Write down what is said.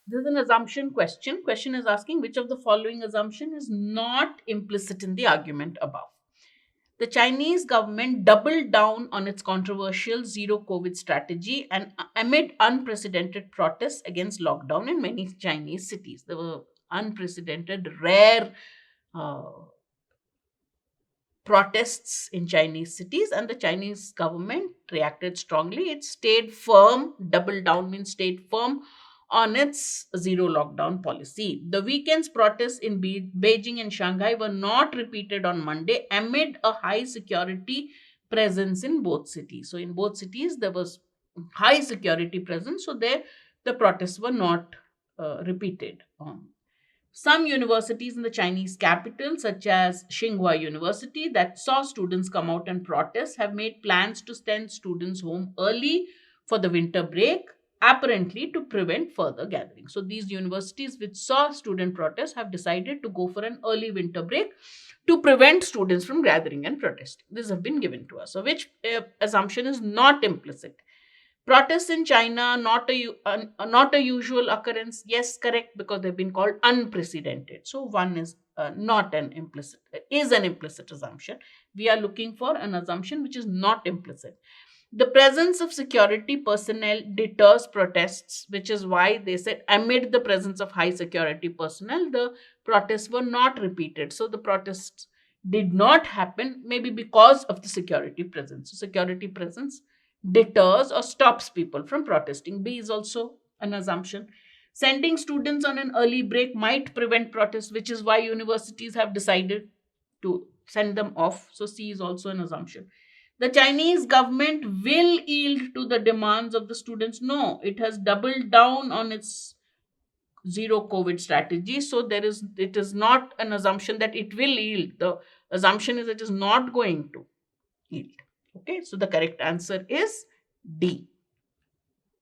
This is an assumption question. Question is asking which of the following assumption is not implicit in the argument above. The Chinese government doubled down on its controversial zero COVID strategy and amid unprecedented protests against lockdown in many Chinese cities. There were unprecedented, rare uh, protests in Chinese cities, and the Chinese government reacted strongly. It stayed firm, double down means stayed firm on its zero lockdown policy. The weekend's protests in Beijing and Shanghai were not repeated on Monday amid a high security presence in both cities. So, in both cities, there was high security presence, so there the protests were not repeated. Some universities in the Chinese capital, such as Tsinghua University, that saw students come out and protest, have made plans to send students home early for the winter break, apparently to prevent further gatherings. So, these universities which saw student protests have decided to go for an early winter break to prevent students from gathering and protesting. This have been given to us. So, which assumption is not implicit? Protests in China, not a usual occurrence. Yes, correct, because they've been called unprecedented. So one is not an implicit, is an implicit assumption. We are looking for an assumption which is not implicit. The presence of security personnel deters protests, which is why they said amid the presence of high security personnel, the protests were not repeated. So the protests did not happen, maybe because of the security presence. So security presence deters or stops people from protesting. B is also an assumption. Sending students on an early break might prevent protests, which is why universities have decided to send them off. So C is also an assumption. The Chinese government will yield to the demands of the students. No, it has doubled down on its zero COVID strategy. So it is not an assumption that it will yield. The assumption is it is not going to yield. Okay, so the correct answer is D.